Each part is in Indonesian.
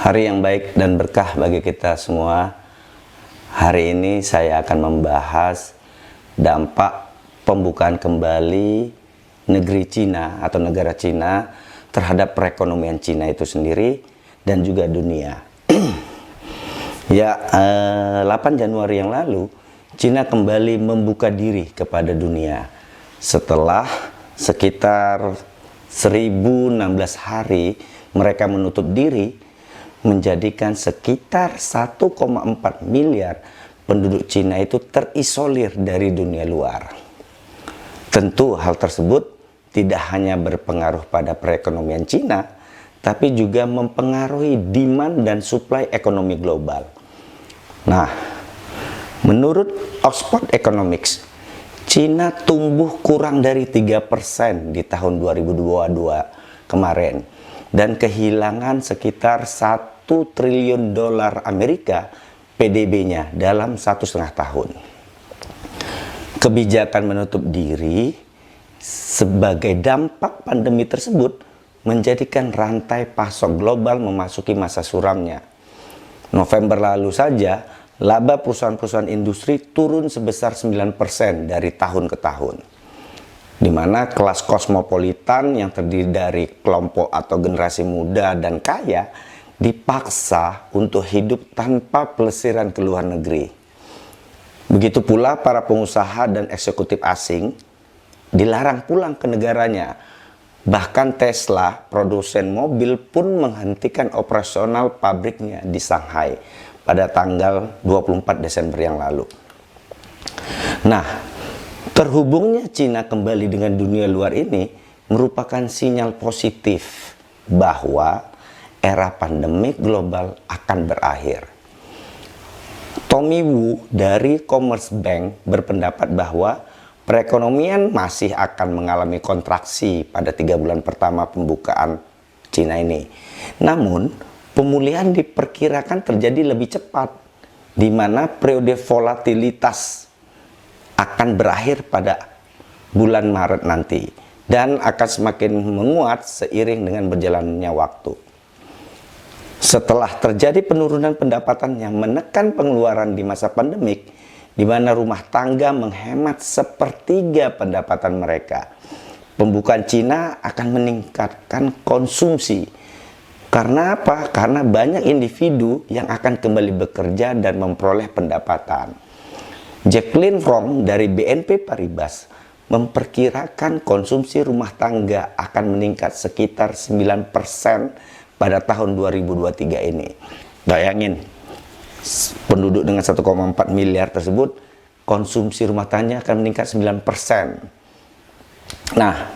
Hari yang baik dan berkah bagi kita semua. Hari ini saya akan membahas dampak pembukaan kembali negeri Cina atau negara Cina terhadap perekonomian Cina itu sendiri dan juga dunia. 8 Januari yang lalu, Cina kembali membuka diri kepada dunia setelah sekitar 1016 hari mereka menutup diri, menjadikan sekitar 1,4 miliar penduduk Cina itu terisolir dari dunia luar. Tentu hal tersebut tidak hanya berpengaruh pada perekonomian Cina, tapi juga mempengaruhi demand dan supply ekonomi global. Nah, menurut Oxford Economics, Cina tumbuh kurang dari 3% di tahun 2022 kemarin dan kehilangan sekitar 1 triliun dolar Amerika PDB-nya dalam 1,5 tahun. Kebijakan menutup diri sebagai dampak pandemi tersebut menjadikan rantai pasok global memasuki masa suramnya. November lalu saja, laba perusahaan-perusahaan industri turun sebesar 9% dari tahun ke tahun, di mana kelas kosmopolitan yang terdiri dari kelompok atau generasi muda dan kaya dipaksa untuk hidup tanpa pelesiran ke luar negeri. Begitu pula para pengusaha dan eksekutif asing dilarang pulang ke negaranya. Bahkan Tesla, produsen mobil, pun menghentikan operasional pabriknya di Shanghai pada tanggal 24 Desember yang lalu. Nah, terhubungnya Cina kembali dengan dunia luar ini merupakan sinyal positif bahwa era pandemik global akan berakhir. Tommy Wu dari Commerce Bank berpendapat bahwa perekonomian masih akan mengalami kontraksi pada 3 bulan pertama pembukaan Cina ini. Namun, pemulihan diperkirakan terjadi lebih cepat, di mana periode volatilitas akan berakhir pada bulan Maret nanti dan akan semakin menguat seiring dengan berjalannya waktu. Setelah terjadi penurunan pendapatan yang menekan pengeluaran di masa pandemik, di mana rumah tangga menghemat sepertiga pendapatan mereka, pembukaan Cina akan meningkatkan konsumsi. Karena apa? Karena banyak individu yang akan kembali bekerja dan memperoleh pendapatan. Jacqueline Wong dari BNP Paribas memperkirakan konsumsi rumah tangga akan meningkat sekitar 9% pada tahun 2023 ini. Bayangin, penduduk dengan 1,4 miliar tersebut, konsumsi rumah tangga akan meningkat 9%. Nah,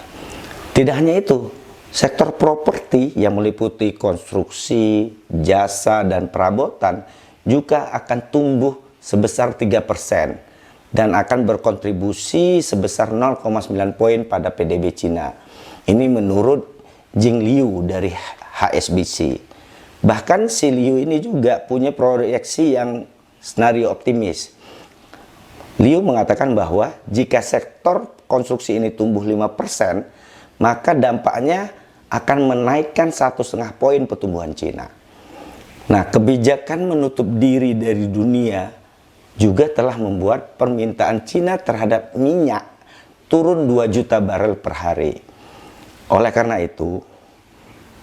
tidak hanya itu, sektor properti yang meliputi konstruksi, jasa, dan perabotan juga akan tumbuh sebesar 3% dan akan berkontribusi sebesar 0,9 poin pada PDB Cina. Ini menurut Jing Liu dari HSBC. Bahkan si Liu ini juga punya proyeksi yang senario optimis. Liu mengatakan bahwa jika sektor konstruksi ini tumbuh 5%, maka dampaknya akan menaikkan 1,5 poin pertumbuhan Cina. Nah, kebijakan menutup diri dari dunia juga telah membuat permintaan Cina terhadap minyak turun 2 juta barel per hari. Oleh karena itu,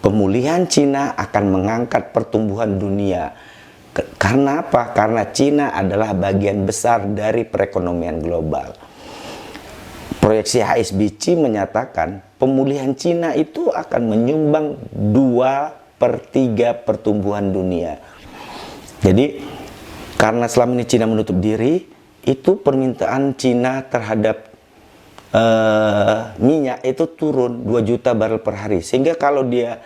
pemulihan Cina akan mengangkat pertumbuhan dunia. Karena apa? Karena Cina adalah bagian besar dari perekonomian global. Proyeksi HSBC menyatakan pemulihan Cina itu akan menyumbang 2/3 pertumbuhan dunia. Jadi, karena selama ini Cina menutup diri, itu permintaan Cina terhadap minyak itu turun 2 juta barel per hari. Sehingga kalau dia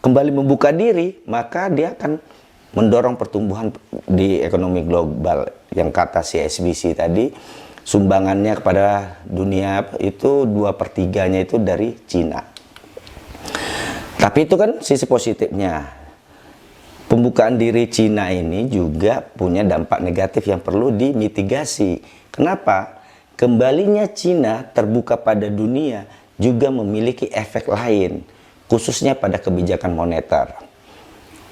kembali membuka diri, maka dia akan mendorong pertumbuhan di ekonomi global. Yang kata CSBC tadi, sumbangannya kepada dunia itu 2/3-nya itu dari Cina. Tapi itu kan sisi positifnya. Pembukaan diri Cina ini juga punya dampak negatif yang perlu dimitigasi. Kenapa? Kembalinya Cina terbuka pada dunia juga memiliki efek lain, khususnya pada kebijakan moneter.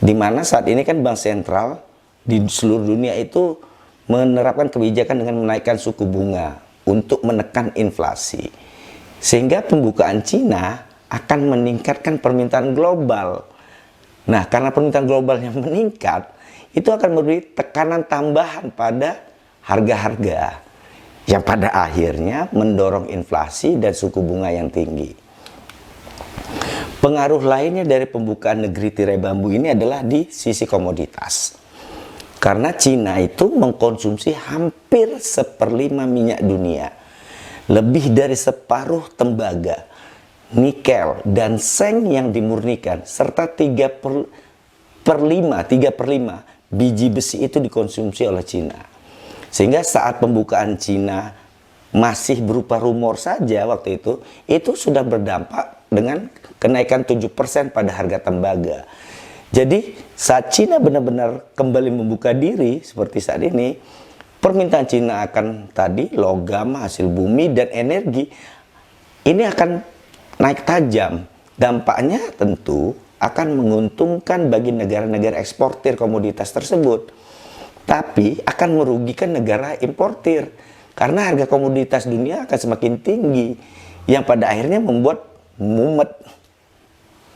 Di mana saat ini kan bank sentral di seluruh dunia itu menerapkan kebijakan dengan menaikkan suku bunga untuk menekan inflasi. Sehingga pembukaan Cina akan meningkatkan permintaan global. Nah, karena permintaan globalnya meningkat, itu akan memberi tekanan tambahan pada harga-harga yang pada akhirnya mendorong inflasi dan suku bunga yang tinggi. Pengaruh lainnya dari pembukaan negeri tirai bambu ini adalah di sisi komoditas. Karena Cina itu mengkonsumsi hampir 1/5 minyak dunia, lebih dari separuh tembaga, nikel, dan seng yang dimurnikan, serta 3/5 biji besi itu dikonsumsi oleh Cina. Sehingga saat pembukaan Cina masih berupa rumor saja waktu itu sudah berdampak dengan kenaikan 7% pada harga tembaga. Jadi saat Cina benar-benar kembali membuka diri seperti saat ini, permintaan Cina akan tadi logam, hasil bumi, dan energi ini akan naik tajam. Dampaknya tentu akan menguntungkan bagi negara-negara eksportir komoditas tersebut, tapi akan merugikan negara importir karena harga komoditas dunia akan semakin tinggi, yang pada akhirnya membuat mumet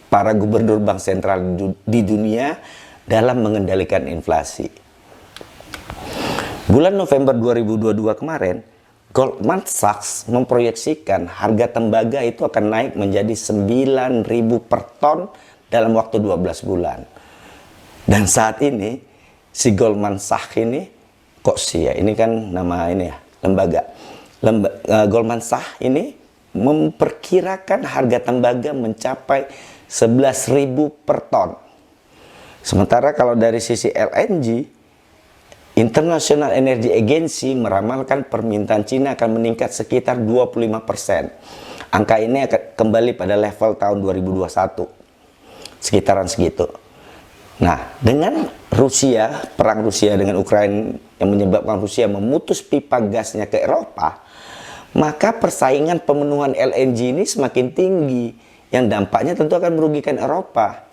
para gubernur bank sentral di dunia dalam mengendalikan inflasi. Bulan November 2022 kemarin, Goldman Sachs memproyeksikan harga tembaga itu akan naik menjadi 9.000 per ton dalam waktu 12 bulan. Dan saat ini, si Goldman Sachs ini, ini kan nama ini ya, lembaga. Goldman Sachs ini memperkirakan harga tembaga mencapai 11.000 per ton. Sementara kalau dari sisi LNG, International Energy Agency meramalkan permintaan Cina akan meningkat sekitar 25%. Angka ini akan kembali pada level tahun 2021, sekitaran segitu. Nah, dengan perang Rusia dengan Ukraina yang menyebabkan Rusia memutus pipa gasnya ke Eropa, maka persaingan pemenuhan LNG ini semakin tinggi, yang dampaknya tentu akan merugikan Eropa.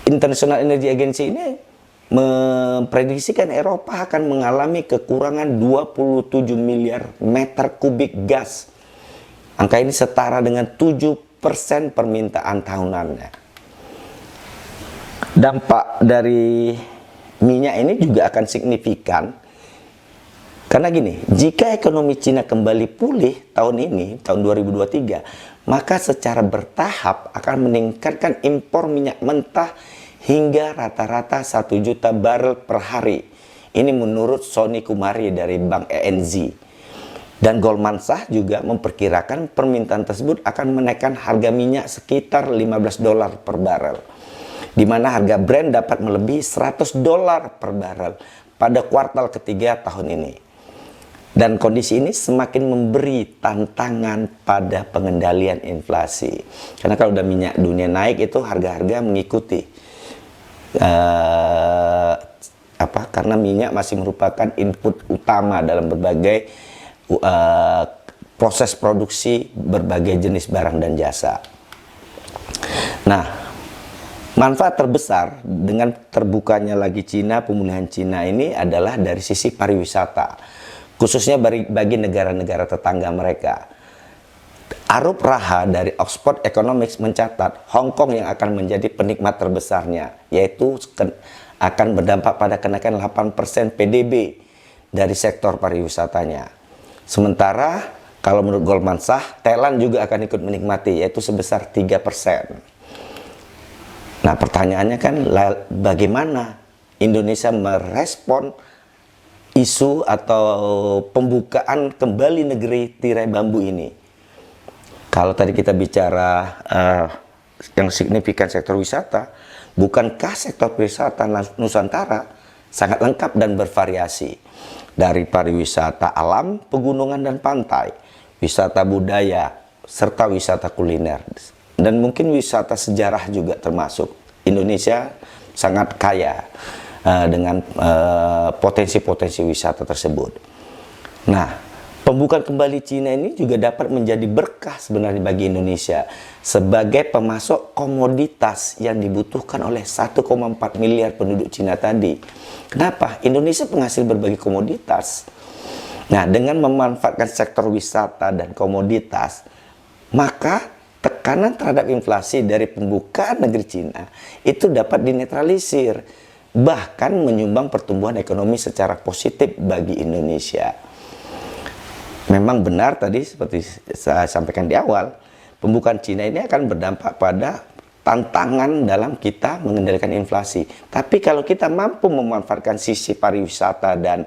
International Energy Agency ini memprediksikan Eropa akan mengalami kekurangan 27 miliar meter kubik gas. Angka ini setara dengan 7% permintaan tahunannya. Dampak dari minyak ini juga akan signifikan. Karena gini, jika ekonomi Cina kembali pulih tahun ini, tahun 2023, maka secara bertahap akan meningkatkan impor minyak mentah hingga rata-rata 1 juta barel per hari. Ini menurut Sony Kumari dari Bank ENZ. Dan Goldman Sachs juga memperkirakan permintaan tersebut akan menaikkan harga minyak sekitar $15 per barel, di mana harga Brent dapat melebihi $100 per barel pada kuartal ketiga tahun ini. Dan kondisi ini semakin memberi tantangan pada pengendalian inflasi. Karena kalau udah minyak dunia naik itu harga-harga mengikuti. Karena minyak masih merupakan input utama dalam berbagai proses produksi berbagai jenis barang dan jasa. Nah, manfaat terbesar dengan terbukanya lagi Cina, pemulihan Cina ini adalah dari sisi pariwisata, khususnya bagi negara-negara tetangga mereka. Arup Raha dari Oxford Economics mencatat Hong Kong yang akan menjadi penikmat terbesarnya, yaitu akan berdampak pada kenaikan 8% PDB dari sektor pariwisatanya. Sementara kalau menurut Goldman Sachs, Thailand juga akan ikut menikmati, yaitu sebesar 3%. Nah, pertanyaannya kan bagaimana Indonesia merespon isu atau pembukaan kembali negeri tirai bambu ini? Kalau tadi kita bicara yang signifikan sektor wisata, bukankah sektor wisata Nusantara sangat lengkap dan bervariasi? Dari pariwisata alam, pegunungan dan pantai, wisata budaya, serta wisata kuliner. Dan mungkin wisata sejarah juga termasuk. Indonesia sangat kaya dengan potensi-potensi wisata tersebut. Nah, Pembukaan kembali Cina ini juga dapat menjadi berkah sebenarnya bagi Indonesia sebagai pemasok komoditas yang dibutuhkan oleh 1,4 miliar penduduk Cina tadi. Kenapa? Indonesia penghasil berbagai komoditas. Nah, dengan memanfaatkan sektor wisata dan komoditas, maka tekanan terhadap inflasi dari pembukaan negeri Cina itu dapat dinetralisir, bahkan menyumbang pertumbuhan ekonomi secara positif bagi Indonesia. Memang benar tadi seperti saya sampaikan di awal, pembukaan Cina ini akan berdampak pada tantangan dalam kita mengendalikan inflasi. Tapi kalau kita mampu memanfaatkan sisi pariwisata dan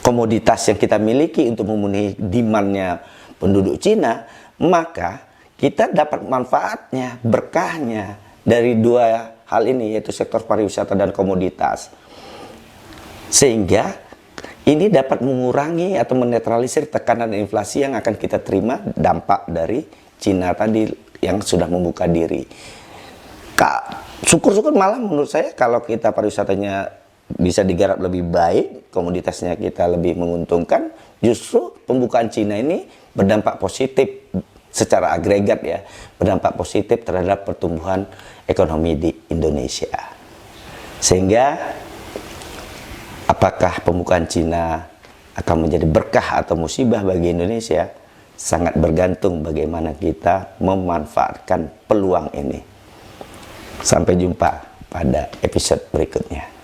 komoditas yang kita miliki untuk memenuhi demand-nya penduduk Cina, maka kita dapat manfaatnya, berkahnya dari dua hal ini, yaitu sektor pariwisata dan komoditas. Sehingga ini dapat mengurangi atau menetralisir tekanan inflasi yang akan kita terima dampak dari Cina tadi yang sudah membuka diri. Syukur-syukur malah menurut saya kalau kita pariwisatanya bisa digarap lebih baik, komoditasnya kita lebih menguntungkan, justru pembukaan Cina ini berdampak positif secara agregat ya, berdampak positif terhadap pertumbuhan ekonomi di Indonesia. Sehingga apakah pembukaan Cina akan menjadi berkah atau musibah bagi Indonesia sangat bergantung bagaimana kita memanfaatkan peluang ini. Sampai jumpa pada episode berikutnya.